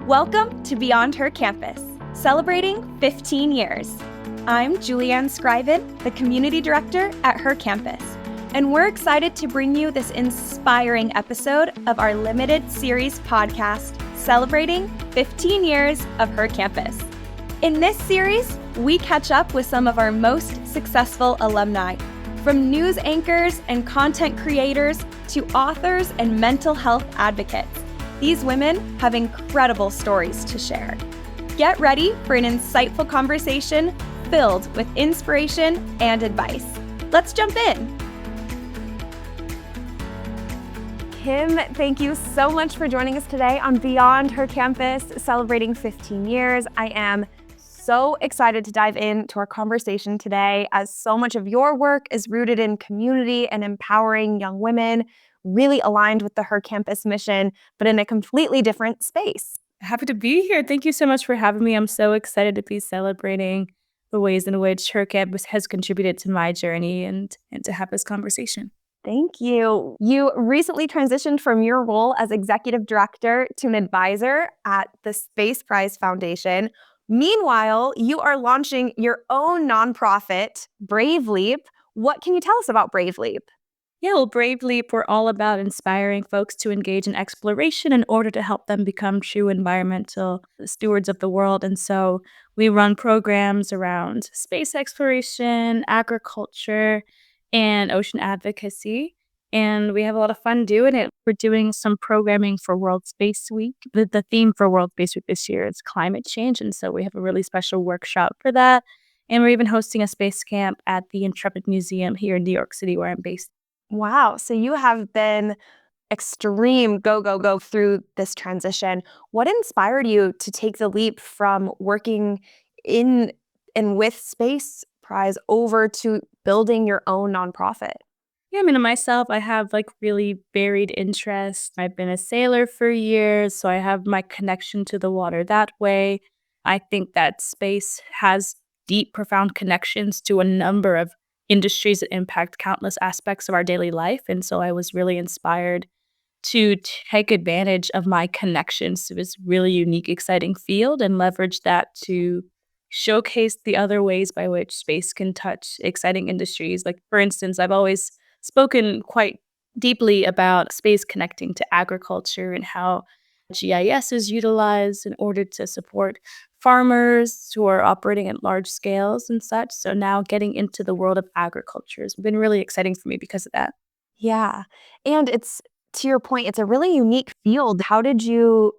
Welcome to Beyond Her Campus, celebrating 15 years. I'm Julianne Scriven, the Community Director at Her Campus, and we're excited to bring you this inspiring episode of our limited series podcast celebrating 15 years of Her Campus. In this series, we catch up with some of our most successful alumni, from news anchors and content creators to authors and mental health advocates. These women have incredible stories to share. Get ready for an insightful conversation filled with inspiration and advice. Let's jump in. Kim, thank you so much for joining us today on Beyond Her Campus, celebrating 15 years. I am so excited to dive into our conversation today, as so much of your work is rooted in community and empowering young women, really aligned with the Her Campus mission, but in a completely different space. Happy to be here. Thank you so much for having me. I'm so excited to be celebrating the ways in which Her Campus has contributed to my journey and to have this conversation. Thank you. You recently transitioned from your role as executive director to an advisor at the Space Prize Foundation. Meanwhile, you are launching your own nonprofit, Brave Leap. What can you tell us about Brave Leap? Yeah, well, Brave Leap, we're all about inspiring folks to engage in exploration in order to help them become true environmental stewards of the world. And so we run programs around space exploration, agriculture, and ocean advocacy. And we have a lot of fun doing it. We're doing some programming for World Space Week. The theme for World Space Week this year is climate change. And so we have a really special workshop for that. And we're even hosting a space camp at the Intrepid Museum here in New York City, where I'm based. Wow. So you have been extreme go through this transition. What inspired you to take the leap from working in and with Space Prize over to building your own nonprofit? Yeah, I mean, myself, I have really varied interests. I've been a sailor for years, so I have my connection to the water that way. I think that space has deep, profound connections to a number of industries that impact countless aspects of our daily life. And so I was really inspired to take advantage of my connections to this really unique, exciting field and leverage that to showcase the other ways by which space can touch exciting industries. Like, for instance, I've always spoken quite deeply about space connecting to agriculture and how GIS is utilized in order to support farmers who are operating at large scales and such. So now getting into the world of agriculture has been really exciting for me because of that. Yeah. And it's, to your point, it's a really unique field. How did you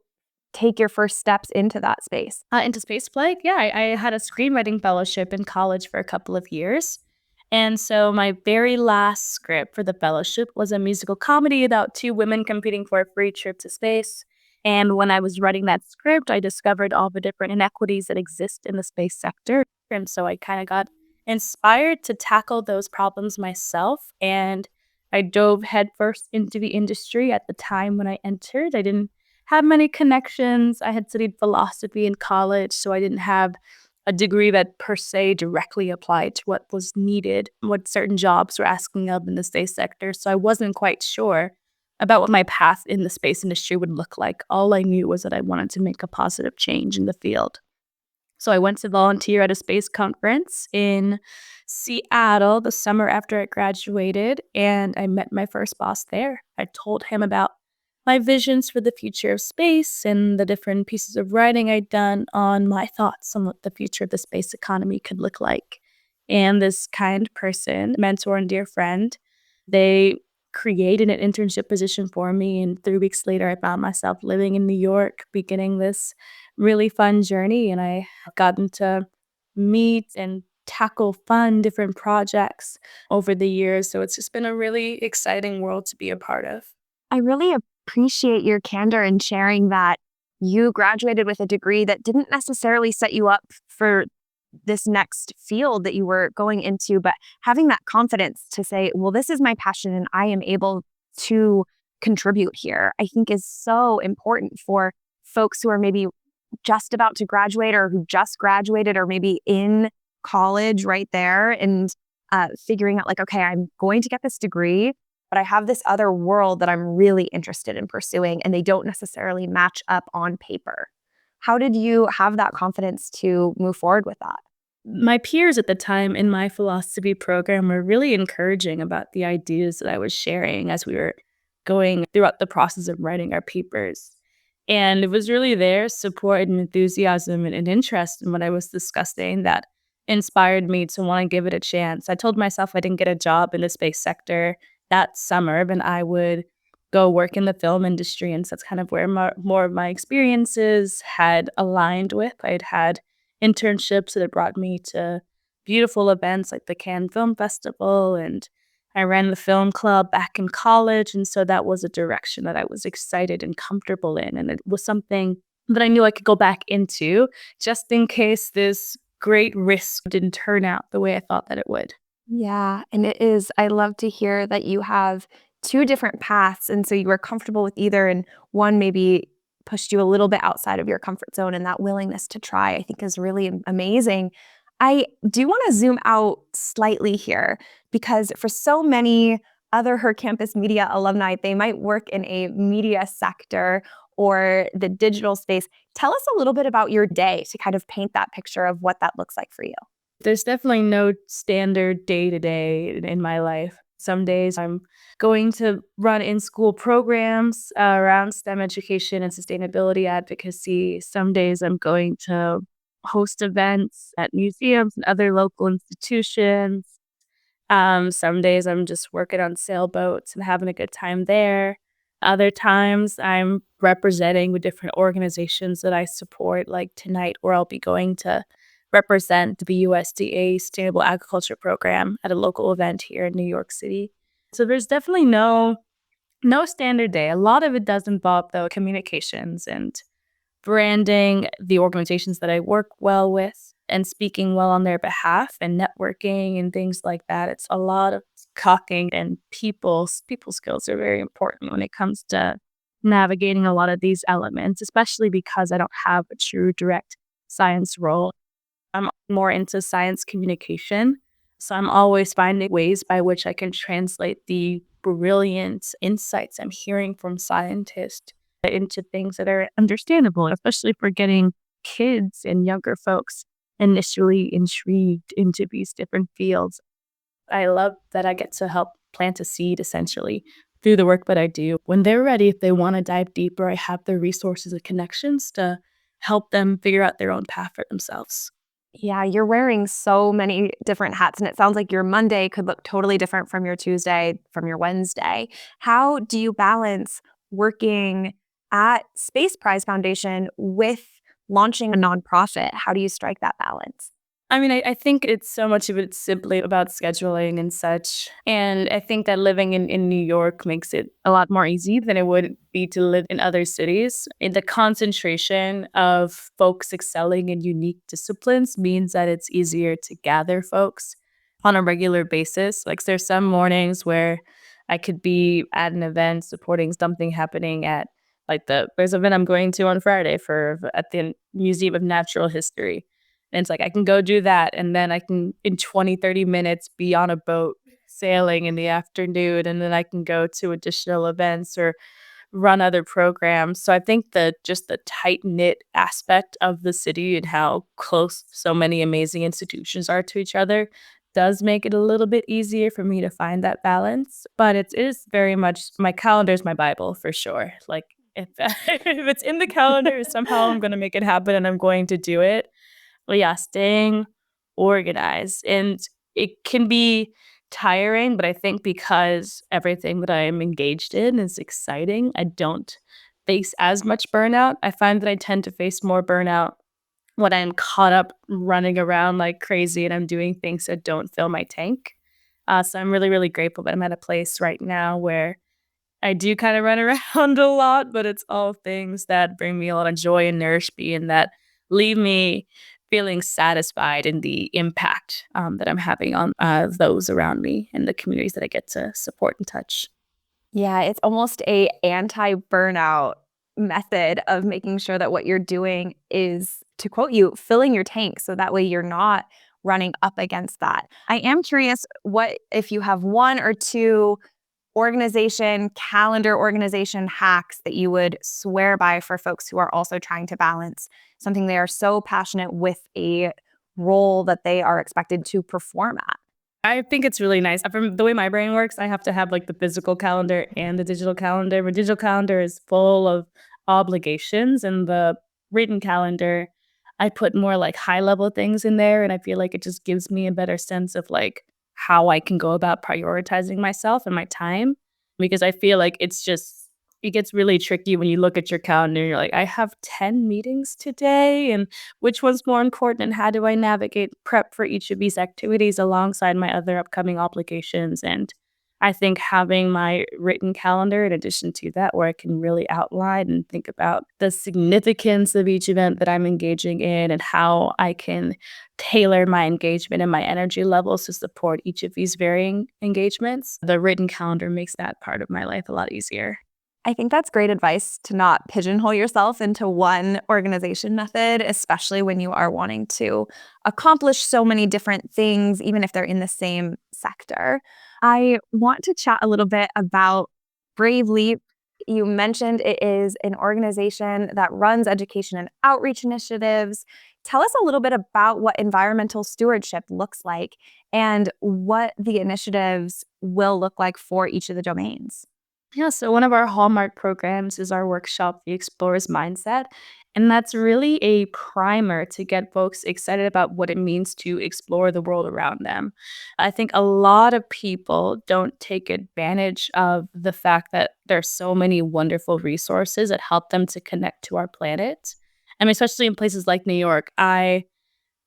take your first steps into that space? Into spaceflight, yeah, I had a screenwriting fellowship in college for a couple of years. And so my very last script for the fellowship was a musical comedy about two women competing for a free trip to space. And when I was writing that script, I discovered all the different inequities that exist in the space sector. And so I kind of got inspired to tackle those problems myself. And I dove headfirst into the industry at the time when I entered. I didn't have many connections. I had studied philosophy in college, so I didn't have a degree that per se directly applied to what was needed, what certain jobs were asking of in the space sector. So I wasn't quite sure about what my path in the space industry would look like. All I knew was that I wanted to make a positive change in the field. So I went to volunteer at a space conference in Seattle the summer after I graduated, and I met my first boss there. I told him about my visions for the future of space and the different pieces of writing I'd done on my thoughts on what the future of the space economy could look like. And this kind person, mentor and dear friend, they created an internship position for me. And 3 weeks later, I found myself living in New York, beginning this really fun journey. And I have gotten to meet and tackle fun different projects over the years. So it's just been a really exciting world to be a part of. I really appreciate your candor in sharing that you graduated with a degree that didn't necessarily set you up for this next field that you were going into, but having that confidence to say, well, this is my passion and I am able to contribute here, I think is so important for folks who are maybe just about to graduate or who just graduated or maybe in college right there and figuring out okay, I'm going to get this degree, but I have this other world that I'm really interested in pursuing, and they don't necessarily match up on paper. How did you have that confidence to move forward with that? My peers at the time in my philosophy program were really encouraging about the ideas that I was sharing as we were going throughout the process of writing our papers. And it was really their support and enthusiasm and interest in what I was discussing that inspired me to want to give it a chance. I told myself I didn't get a job in the space sector that summer, and I would go work in the film industry. And so that's kind of where more of my experiences had aligned with. I'd had internships that had brought me to beautiful events like the Cannes Film Festival, and I ran the film club back in college. And so that was a direction that I was excited and comfortable in. And it was something that I knew I could go back into just in case this great risk didn't turn out the way I thought that it would. Yeah, and it is. I love to hear that you have two different paths, and so you were comfortable with either, and one maybe pushed you a little bit outside of your comfort zone, and that willingness to try, I think, is really amazing. I do want to zoom out slightly here because for so many other Her Campus Media alumni, they might work in a media sector or the digital space. Tell us a little bit about your day to kind of paint that picture of what that looks like for you. There's definitely no standard day to day in my life. Some days I'm going to run in school programs around STEM education and sustainability advocacy. Some days I'm going to host events at museums and other local institutions. Some days I'm just working on sailboats and having a good time there. Other times I'm representing with different organizations that I support, like tonight, where I'll be going to represent the USDA Sustainable Agriculture Program at a local event here in New York City. So there's definitely no standard day. A lot of it does involve though communications and branding the organizations that I work well with and speaking well on their behalf and networking and things like that. It's a lot of talking, and people skills are very important when it comes to navigating a lot of these elements, especially because I don't have a true direct science role. I'm more into science communication. So I'm always finding ways by which I can translate the brilliant insights I'm hearing from scientists into things that are understandable, especially for getting kids and younger folks initially intrigued into these different fields. I love that I get to help plant a seed essentially through the work that I do. When they're ready, if they want to dive deeper, I have the resources and connections to help them figure out their own path for themselves. Yeah, you're wearing so many different hats, and it sounds like your Monday could look totally different from your Tuesday, from your Wednesday. How do you balance working at Space Prize Foundation with launching a nonprofit? How do you strike that balance? I mean, I think it's so much of it's simply about scheduling and such. And I think that living in New York makes it a lot more easy than it would be to live in other cities. And the concentration of folks excelling in unique disciplines means that it's easier to gather folks on a regular basis. Like there's some mornings where I could be at an event supporting something happening at there's an event I'm going to on Friday for at the Museum of Natural History, and it's like I can go do that, and then I can, in 20, 30 minutes, be on a boat sailing in the afternoon, and then I can go to additional events or run other programs. So I think that just the tight-knit aspect of the city and how close so many amazing institutions are to each other does make it a little bit easier for me to find that balance. But it is very much my calendar is my Bible for sure. Like if if it's in the calendar, somehow I'm going to make it happen and I'm going to do it. Well, yeah, staying organized. And it can be tiring, but I think because everything that I'm engaged in is exciting, I don't face as much burnout. I find that I tend to face more burnout when I'm caught up running around like crazy and I'm doing things that don't fill my tank. So I'm really, really grateful that I'm at a place right now where I do kind of run around a lot, but it's all things that bring me a lot of joy and nourish me and that leave me feeling satisfied in the impact that I'm having on those around me and the communities that I get to support and touch. Yeah, it's almost a anti-burnout method of making sure that what you're doing is, to quote you, filling your tank so that way you're not running up against that. I am curious what if you have one or two calendar organization hacks that you would swear by for folks who are also trying to balance something they are so passionate with a role that they are expected to perform at? I think it's really nice. From the way my brain works, I have to have like the physical calendar and the digital calendar. My digital calendar is full of obligations, and the written calendar, I put more like high level things in there. And I feel like it just gives me a better sense of like how I can go about prioritizing myself and my time. Because I feel like it gets really tricky when you look at your calendar and you're like, I have 10 meetings today. And which one's more important, and how do I navigate prep for each of these activities alongside my other upcoming obligations? And I think having my written calendar in addition to that, where I can really outline and think about the significance of each event that I'm engaging in and how I can tailor my engagement and my energy levels to support each of these varying engagements, the written calendar makes that part of my life a lot easier. I think that's great advice to not pigeonhole yourself into one organization method, especially when you are wanting to accomplish so many different things, even if they're in the same sector. I want to chat a little bit about Brave Leap. You mentioned it is an organization that runs education and outreach initiatives. Tell us a little bit about what environmental stewardship looks like and what the initiatives will look like for each of the domains. Yeah, so one of our hallmark programs is our workshop, The Explorer's Mindset. And that's really a primer to get folks excited about what it means to explore the world around them. I think a lot of people don't take advantage of the fact that there's so many wonderful resources that help them to connect to our planet. I mean, especially in places like New York, I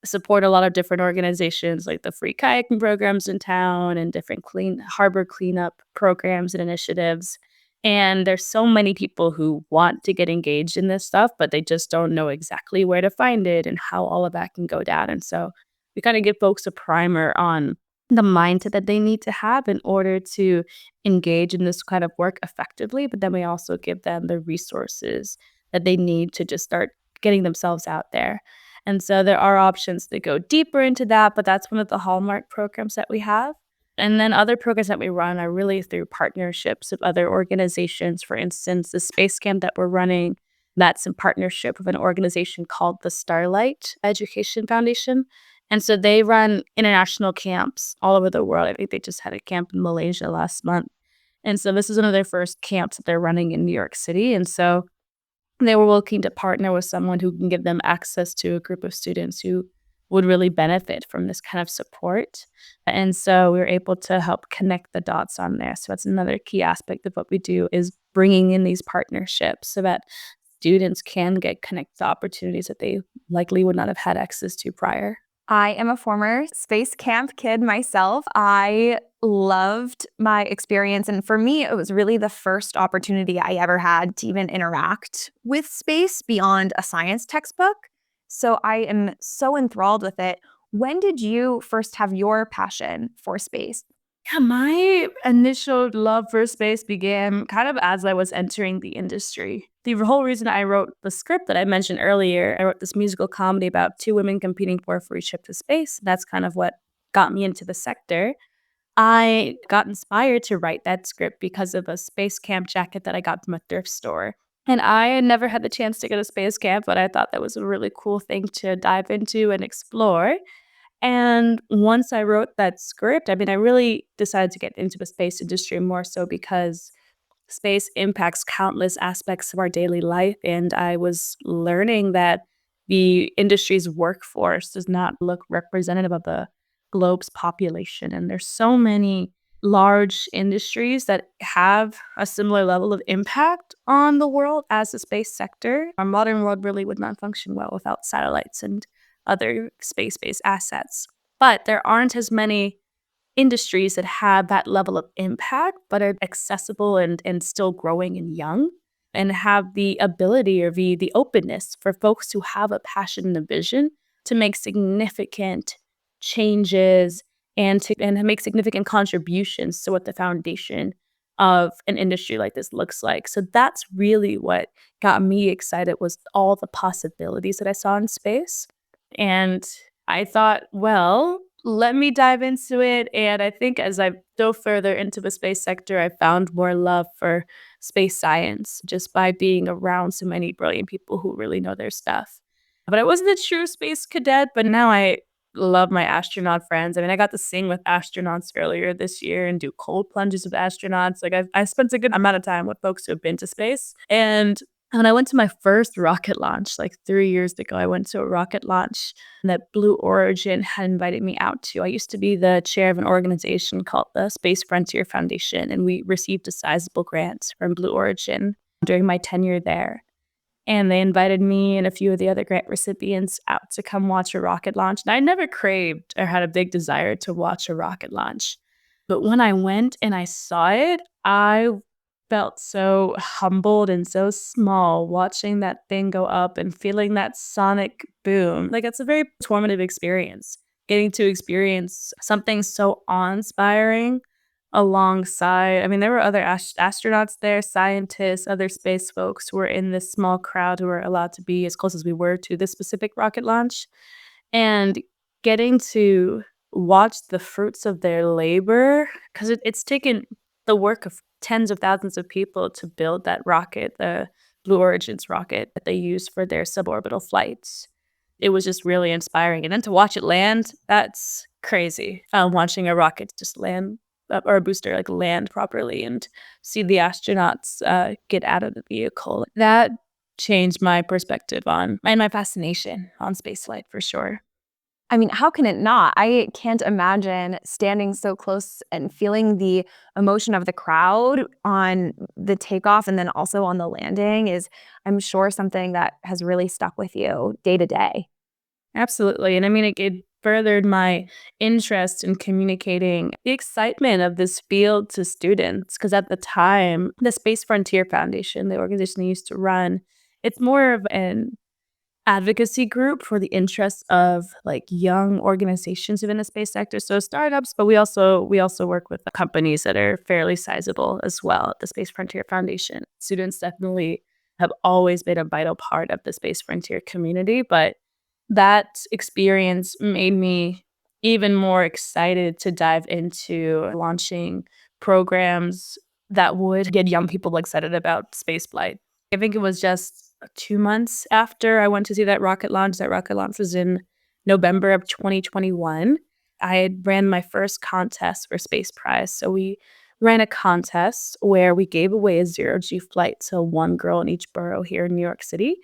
support a lot of different organizations like the free kayaking programs in town and different clean harbor cleanup programs and initiatives. And there's so many people who want to get engaged in this stuff, but they just don't know exactly where to find it and how all of that can go down. And so we kind of give folks a primer on the mindset that they need to have in order to engage in this kind of work effectively. But then we also give them the resources that they need to just start getting themselves out there. And so there are options that go deeper into that, but that's one of the hallmark programs that we have. And then other programs that we run are really through partnerships with other organizations. For instance, the space camp that we're running, that's in partnership with an organization called the Starlight Education Foundation. And so they run international camps all over the world. I think they just had a camp in Malaysia last month. And so this is one of their first camps that they're running in New York City. And so they were looking to partner with someone who can give them access to a group of students who would really benefit from this kind of support. And so we were able to help connect the dots on there. So that's another key aspect of what we do is bringing in these partnerships so that students can get connected to opportunities that they likely would not have had access to prior. I am a former space camp kid myself. I loved my experience. And for me, it was really the first opportunity I ever had to even interact with space beyond a science textbook. So I am so enthralled with it. When did you first have your passion for space? Yeah, my initial love for space began kind of as I was entering the industry. The whole reason I wrote the script that I mentioned earlier, I wrote this musical comedy about two women competing for a free trip to space. That's kind of what got me into the sector. I got inspired to write that script because of a space camp jacket that I got from a thrift store. And I had never had the chance to go to space camp, but I thought that was a really cool thing to dive into and explore. And once I wrote that script, I mean, I really decided to get into the space industry more so because space impacts countless aspects of our daily life. And I was learning that the industry's workforce does not look representative of the globe's population. And there's so many large industries that have a similar level of impact on the world as the space sector. Our modern world really would not function well without satellites and other space-based assets. But there aren't as many industries that have that level of impact, but are accessible and still growing and young, and have the ability or the openness for folks who have a passion and a vision to make significant changes and make significant contributions to what the foundation of an industry like this looks like. So that's really what got me excited was all the possibilities that I saw in space. And I thought, well, let me dive into it. And I think as I dove further into the space sector, I found more love for space science just by being around so many brilliant people who really know their stuff. But I wasn't a true space cadet, but now I love my astronaut friends. I mean, I got to sing with astronauts earlier this year and do cold plunges with astronauts. Like, I spent a good amount of time with folks who have been to space. And when I went to my first rocket launch, like 3 years ago, I went to a rocket launch that Blue Origin had invited me out to. I used to be the chair of an organization called the Space Frontier Foundation, and we received a sizable grant from Blue Origin during my tenure there. And they invited me and a few of the other grant recipients out to come watch a rocket launch. And I never craved or had a big desire to watch a rocket launch. But when I went and I saw it, I felt so humbled and so small watching that thing go up and feeling that sonic boom. Like, it's a very formative experience, getting to experience something so awe-inspiring alongside. I mean, there were other astronauts there, scientists, other space folks who were in this small crowd who were allowed to be as close as we were to this specific rocket launch. And getting to watch the fruits of their labor, because it's taken the work of tens of thousands of people to build that rocket, the Blue Origin's rocket that they use for their suborbital flights. It was just really inspiring. And then to watch it land, that's crazy. Watching a rocket just land, or a booster like land properly, and see the astronauts get out of the vehicle. That changed my perspective on and my fascination on spaceflight for sure. I mean, how can it not? I can't imagine standing so close and feeling the emotion of the crowd on the takeoff and then also on the landing is, I'm sure, something that has really stuck with you day to day. Absolutely. And I mean, it furthered my interest in communicating the excitement of this field to students. Because at the time, the Space Frontier Foundation, the organization I used to run, it's more of an advocacy group for the interests of like young organizations within the space sector, so startups, but we also work with companies that are fairly sizable as well at the Space Frontier Foundation. Students definitely have always been a vital part of the Space Frontier community, but that experience made me even more excited to dive into launching programs that would get young people excited about spaceflight. I think it was just 2 months after I went to see that rocket launch. That rocket launch was in November of 2021. I had ran my first contest for Space Prize. So we ran a contest where we gave away a zero-G flight to one girl in each borough here in New York City.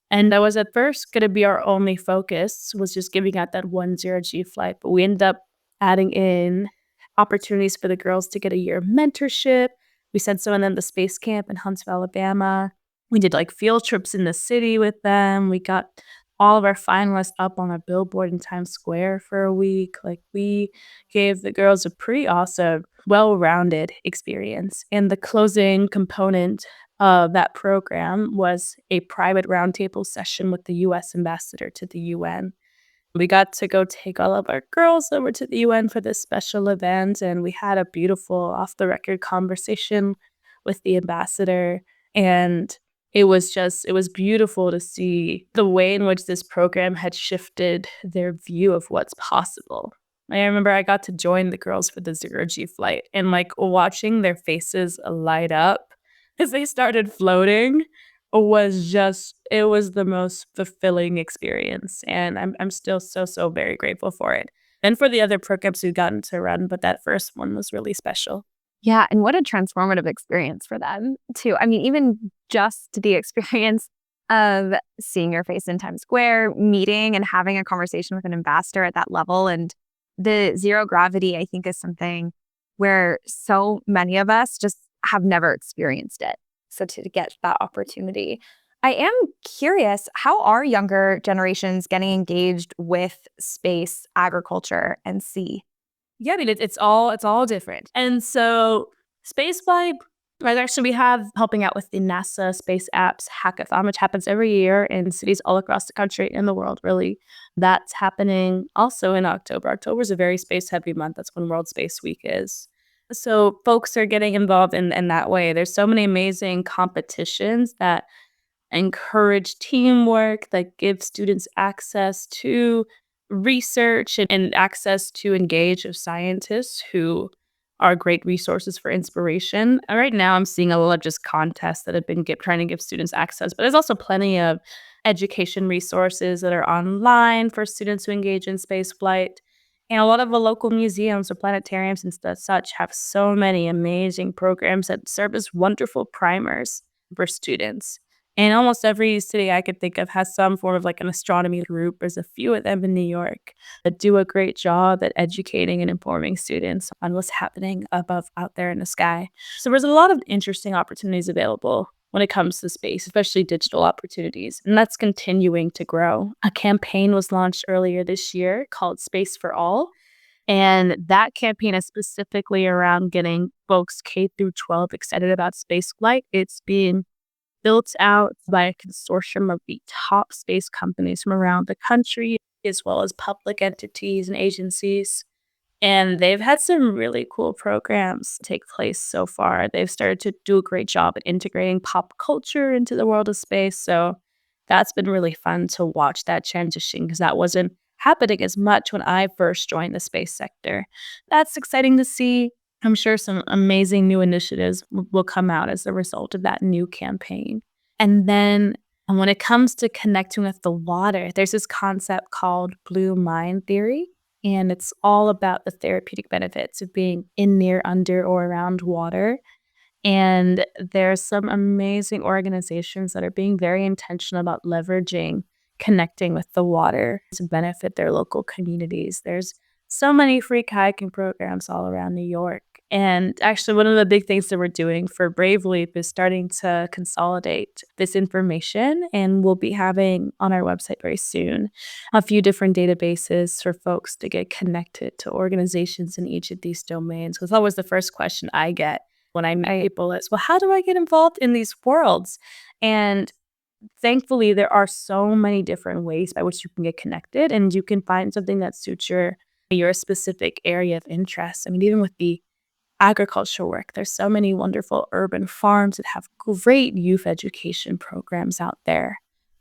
And that was at first gonna be our only focus, was just giving out that one zero-G flight, but we ended up adding in opportunities for the girls to get a year of mentorship. We sent some of them to space camp in Huntsville, Alabama. We did, like, field trips in the city with them. We got all of our finalists up on a billboard in Times Square for a week. Like, we gave the girls a pretty awesome, well-rounded experience, and the closing component of that program was a private roundtable session with the US ambassador to the UN. We got to go take all of our girls over to the UN for this special event, and we had a beautiful off-the-record conversation with the ambassador, and it was beautiful to see the way in which this program had shifted their view of what's possible. I remember I got to join the girls for the zero-G flight, and, like, watching their faces light up as they started floating it was the most fulfilling experience, and I'm still so, so very grateful for it, and for the other programs we've gotten to run, but that first one was really special. Yeah, and what a transformative experience for them, too. I mean, even just the experience of seeing your face in Times Square, meeting and having a conversation with an ambassador at that level, and the zero gravity, I think, is something where so many of us just have never experienced it. So to get that opportunity. I am curious, how are younger generations getting engaged with space, agriculture, and sea? Yeah, I mean, it's all different. And so spaceflight, right, actually we have helping out with the NASA Space Apps Hackathon, which happens every year in cities all across the country and the world, really. That's happening also in October. October is a very space-heavy month. That's when World Space Week is. So folks are getting involved in that way. There's so many amazing competitions that encourage teamwork, that give students access to research and access to engage of scientists who are great resources for inspiration. Right now, I'm seeing a lot of just contests that have been trying to give students access, but there's also plenty of education resources that are online for students who engage in space flight. And a lot of the local museums or planetariums and such have so many amazing programs that serve as wonderful primers for students. And almost every city I could think of has some form of like an astronomy group. There's a few of them in New York that do a great job at educating and informing students on what's happening above out there in the sky. So there's a lot of interesting opportunities available when it comes to space, especially digital opportunities. And that's continuing to grow. A campaign was launched earlier this year called Space for All. And that campaign is specifically around getting folks K through 12 excited about space flight. It's being built out by a consortium of the top space companies from around the country, as well as public entities and agencies. And they've had some really cool programs take place so far. They've started to do a great job at integrating pop culture into the world of space. So that's been really fun to watch that transition because that wasn't happening as much when I first joined the space sector. That's exciting to see. I'm sure some amazing new initiatives will come out as a result of that new campaign. And then when it comes to connecting with the water, there's this concept called blue mind theory. And it's all about the therapeutic benefits of being in, near, under, or around water. And there's some amazing organizations that are being very intentional about leveraging connecting with the water to benefit their local communities. There's so many free kayaking programs all around New York. And actually, one of the big things that we're doing for Brave Leap is starting to consolidate this information. And we'll be having on our website very soon a few different databases for folks to get connected to organizations in each of these domains. Because that was the first question I get when I meet people is, well, how do I get involved in these worlds? And thankfully, there are so many different ways by which you can get connected and you can find something that suits your specific area of interest. I mean, even with the agriculture work, there's so many wonderful urban farms that have great youth education programs out there,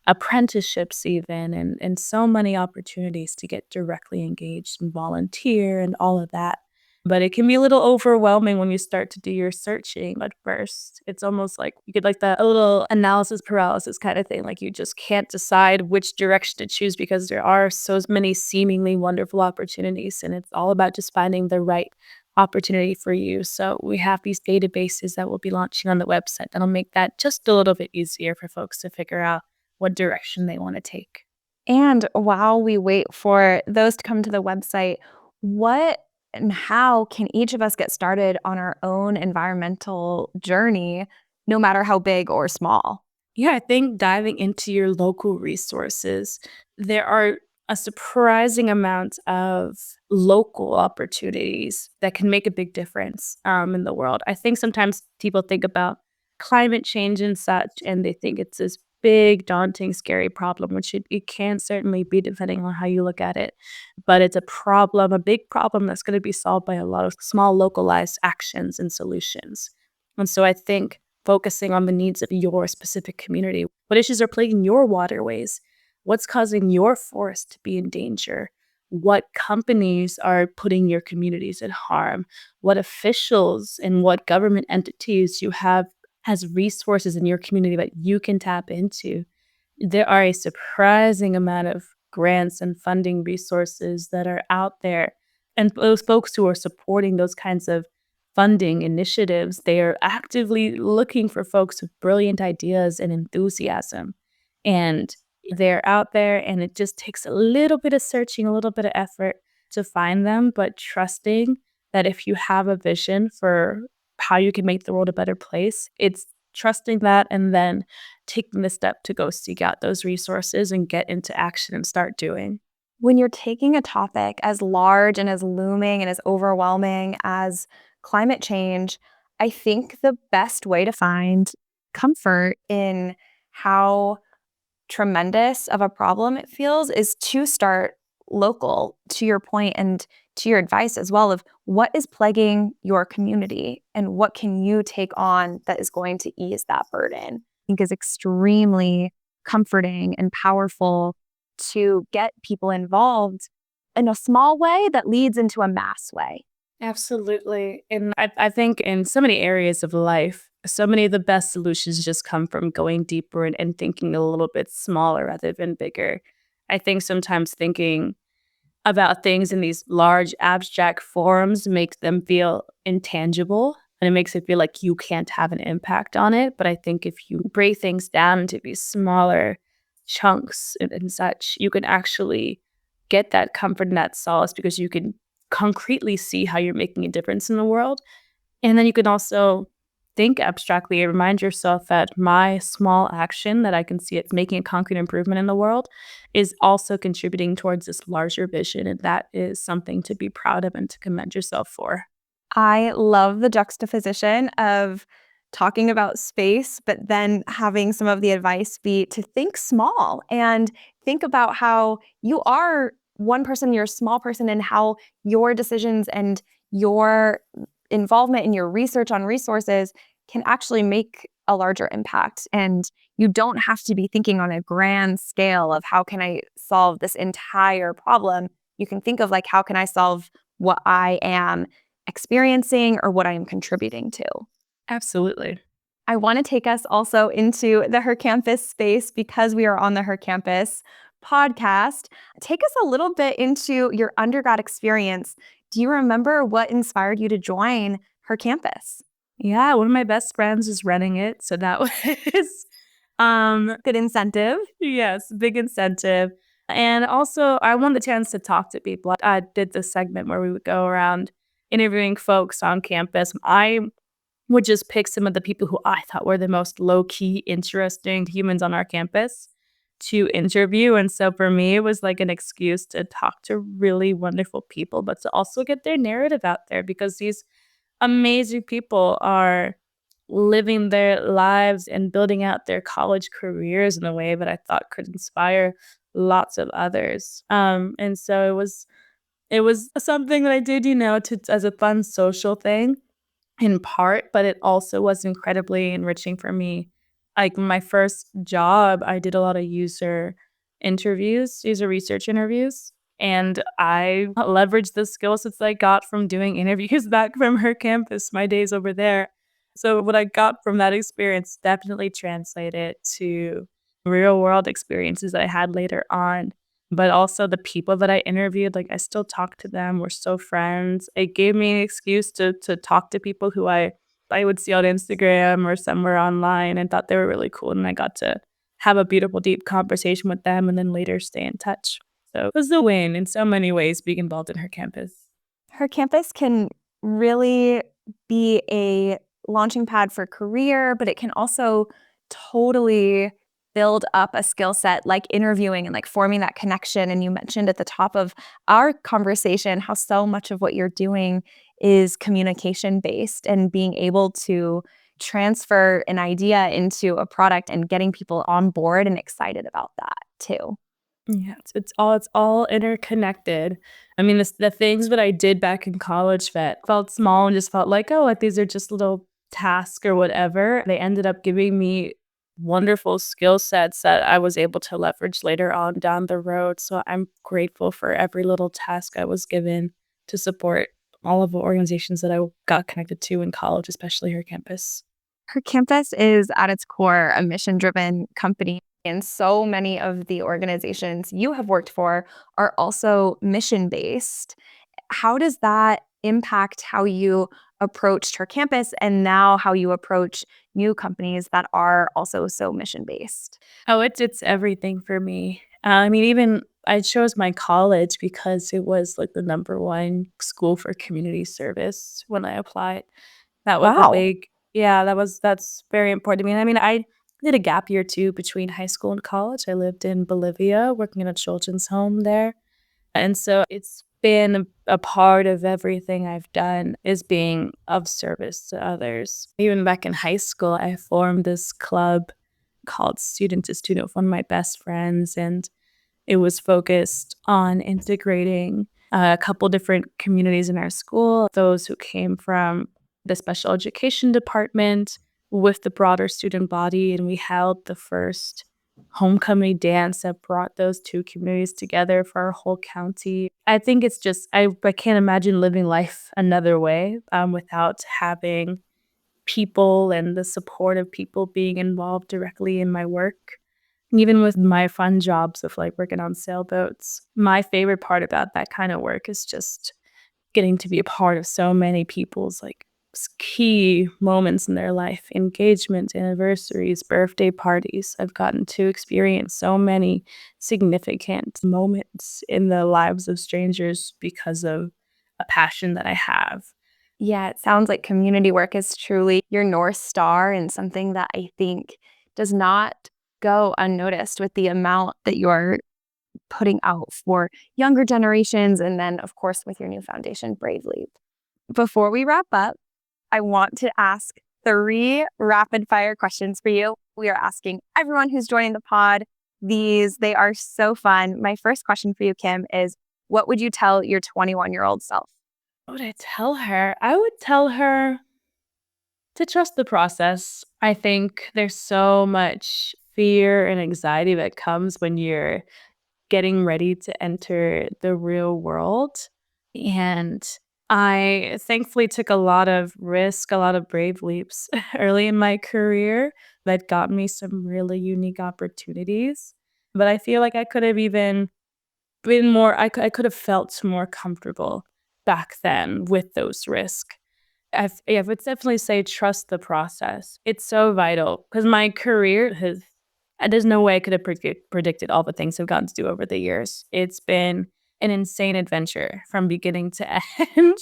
apprenticeships even, and so many opportunities to get directly engaged and volunteer and all of that. But it can be a little overwhelming when you start to do your searching at first. It's almost like you get like a little analysis paralysis kind of thing. Like you just can't decide which direction to choose because there are so many seemingly wonderful opportunities. And it's all about just finding the right opportunity for you. So we have these databases that we'll be launching on the website that'll make that just a little bit easier for folks to figure out what direction they want to take. And while we wait for those to come to the website, what and how can each of us get started on our own environmental journey, no matter how big or small? Yeah, I think diving into your local resources, there are a surprising amount of local opportunities that can make a big difference in the world. I think sometimes people think about climate change and such, and they think it's this big, daunting, scary problem, which it can certainly be depending on how you look at it. But it's a problem, a big problem that's going to be solved by a lot of small, localized actions and solutions. And so I think focusing on the needs of your specific community. What issues are plaguing your waterways? What's causing your forest to be in danger? What companies are putting your communities at harm? What officials and what government entities you have as resources in your community that you can tap into? There are a surprising amount of grants and funding resources that are out there. And those folks who are supporting those kinds of funding initiatives, they are actively looking for folks with brilliant ideas and enthusiasm. And they're out there, and it just takes a little bit of searching, a little bit of effort to find them, but trusting that if you have a vision for how you can make the world a better place, it's trusting that and then taking the step to go seek out those resources and get into action and start doing. When you're taking a topic as large and as looming and as overwhelming as climate change, I think the best way to find comfort in how tremendous of a problem it feels is to start local, to your point and to your advice as well, of what is plaguing your community and what can you take on that is going to ease that burden. I think is extremely comforting and powerful to get people involved in a small way that leads into a mass way. Absolutely. And I think in so many areas of life, so many of the best solutions just come from going deeper and thinking a little bit smaller rather than bigger. I think sometimes thinking about things in these large abstract forms makes them feel intangible, and it makes it feel like you can't have an impact on it. But I think if you break things down into these smaller chunks and such, you can actually get that comfort and that solace because you can concretely see how you're making a difference in the world. And then you can also think abstractly and remind yourself that my small action that I can see it's making a concrete improvement in the world is also contributing towards this larger vision. And that is something to be proud of and to commend yourself for. I love the juxtaposition of talking about space, but then having some of the advice be to think small and think about how you are one person, you're a small person, and how your decisions and your involvement in your research on resources can actually make a larger impact. And you don't have to be thinking on a grand scale of how can I solve this entire problem. You can think of like, how can I solve what I am experiencing or what I am contributing to. Absolutely. I want to take us also into the Her Campus space because we are on the Her Campus podcast. Take us a little bit into your undergrad experience. Do you remember what inspired you to join Her Campus? Yeah, one of my best friends is running it. So that was Good incentive. yes, big incentive. And also I wanted the chance to talk to people. I did this segment where we would go around interviewing folks on campus. I would just pick some of the people who I thought were the most low-key, interesting humans on our campus to interview. And so for me, it was like an excuse to talk to really wonderful people, but to also get their narrative out there because these amazing people are living their lives and building out their college careers in a way that I thought could inspire lots of others. And so it was something that I did, to as a fun social thing in part, but it also was incredibly enriching for me. Like my first job, I did a lot of user research interviews, and I leveraged the skill sets I got from doing interviews back from her campus, my days over there. So what I got from that experience definitely translated to real world experiences I had later on. But also the people that I interviewed, like, I still talk to them, we're still friends. It gave me an excuse to talk to people who I would see on Instagram or somewhere online and thought they were really cool, and I got to have a beautiful, deep conversation with them and then later stay in touch. So, it was a win in so many ways being involved in her campus. Her Campus can really be a launching pad for career, but it can also totally build up a skill set like interviewing and like forming that connection. And you mentioned at the top of our conversation how so much of what you're doing is communication based and being able to transfer an idea into a product and getting people on board and excited about that too. Yeah, it's all interconnected. I mean, the things that I did back in college that felt small and just felt like, "Oh, like, these are just little tasks or whatever," they ended up giving me wonderful skill sets that I was able to leverage later on down the road, so I'm grateful for every little task I was given to support all of the organizations that I got connected to in college, especially her campus. Her Campus is at its core a mission driven company. And so many of the organizations you have worked for are also mission based. How does that impact how you approached Her Campus and now how you approach new companies that are also so mission based? Oh, it's everything for me. I mean, even I chose my college because it was, like, the number 1 school for community service when I applied. That was a Wow. big yeah, that's very important to me, and I mean, I did a gap year too between high school and college. I lived in Bolivia working in a children's home there, and so it's been a part of everything I've done is being of service to others. Even back in high school, I formed this club called Student to Student with one of my best friends, and it was focused on integrating a couple different communities in our school, those who came from the special education department with the broader student body. And we held the first homecoming dance that brought those two communities together for our whole county. I think it's just, I can't imagine living life another way without having people and the support of people being involved directly in my work. Even with my fun jobs of like working on sailboats, my favorite part about that kind of work is just getting to be a part of so many people's like key moments in their life, engagements, anniversaries, birthday parties. I've gotten to experience so many significant moments in the lives of strangers because of a passion that I have. Yeah, it sounds like community work is truly your North Star and something that I think does not go unnoticed with the amount that you're putting out for younger generations. And then, of course, with your new foundation, Brave Leap. Before we wrap up, I want to ask 3 rapid fire questions for you. We are asking everyone who's joining the pod these. They are so fun. My first question for you, Kim, is what would you tell your 21-year-old self? What would I tell her? I would tell her to trust the process. I think there's so much fear and anxiety that comes when you're getting ready to enter the real world. And I thankfully took a lot of risk, a lot of brave leaps early in my career that got me some really unique opportunities. But I feel like I could have even been more, I could have felt more comfortable back then with those risks. I would definitely say trust the process. It's so vital because my career has, there's no way I could have predicted all the things I've gotten to do over the years. It's been an insane adventure from beginning to end.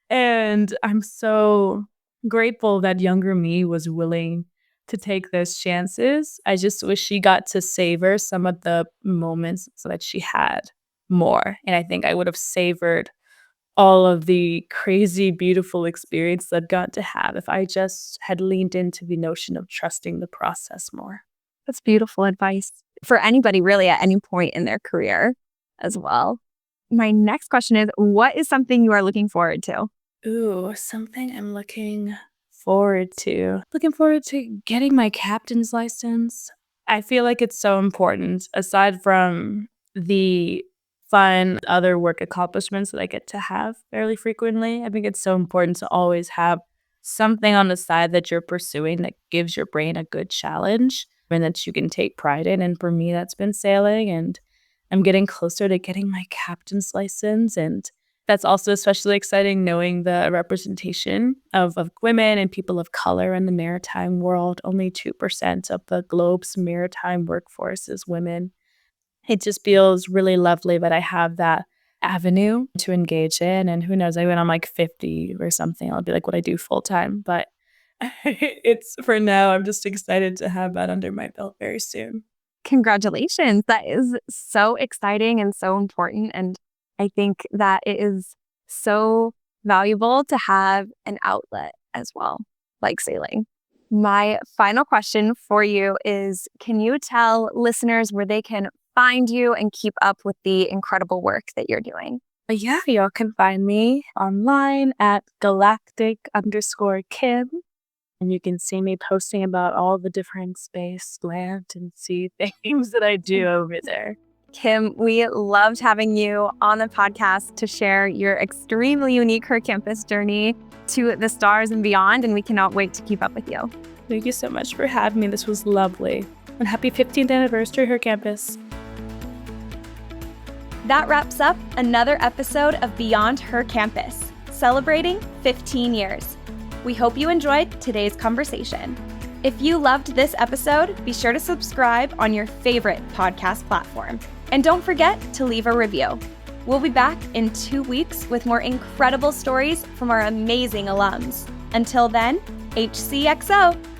And I'm so grateful that younger me was willing to take those chances. I just wish she got to savor some of the moments so that she had more. And I think I would have savored all of the crazy, beautiful experience I've got to have if I just had leaned into the notion of trusting the process more. That's beautiful advice for anybody really at any point in their career as well. My next question is, what is something you are looking forward to? Ooh, something I'm looking forward to. Looking forward to getting my captain's license. I feel like it's so important, aside from the fun other work accomplishments that I get to have fairly frequently. I think it's so important to always have something on the side that you're pursuing that gives your brain a good challenge and that you can take pride in. And for me, that's been sailing. And I'm getting closer to getting my captain's license. And that's also especially exciting knowing the representation of women and people of color in the maritime world. Only 2% of the globe's maritime workforce is women. It just feels really lovely that I have that avenue to engage in. And who knows, when I'm like 50 or something, I'll be like, what I do full time. But it's for now, I'm just excited to have that under my belt very soon. Congratulations. That is so exciting and so important. And I think that it is so valuable to have an outlet as well, like sailing. My final question for you is, can you tell listeners where they can find you and keep up with the incredible work that you're doing? Yeah, y'all can find me online at galactic_Kim. And you can see me posting about all the different space, land, and sea things that I do over there. Kim, we loved having you on the podcast to share your extremely unique Her Campus journey to the stars and beyond, and we cannot wait to keep up with you. Thank you so much for having me. This was lovely. And happy 15th anniversary, Her Campus. That wraps up another episode of Beyond Her Campus, celebrating 15 years. We hope you enjoyed today's conversation. If you loved this episode, be sure to subscribe on your favorite podcast platform. And don't forget to leave a review. We'll be back in 2 weeks with more incredible stories from our amazing alums. Until then, HCXO.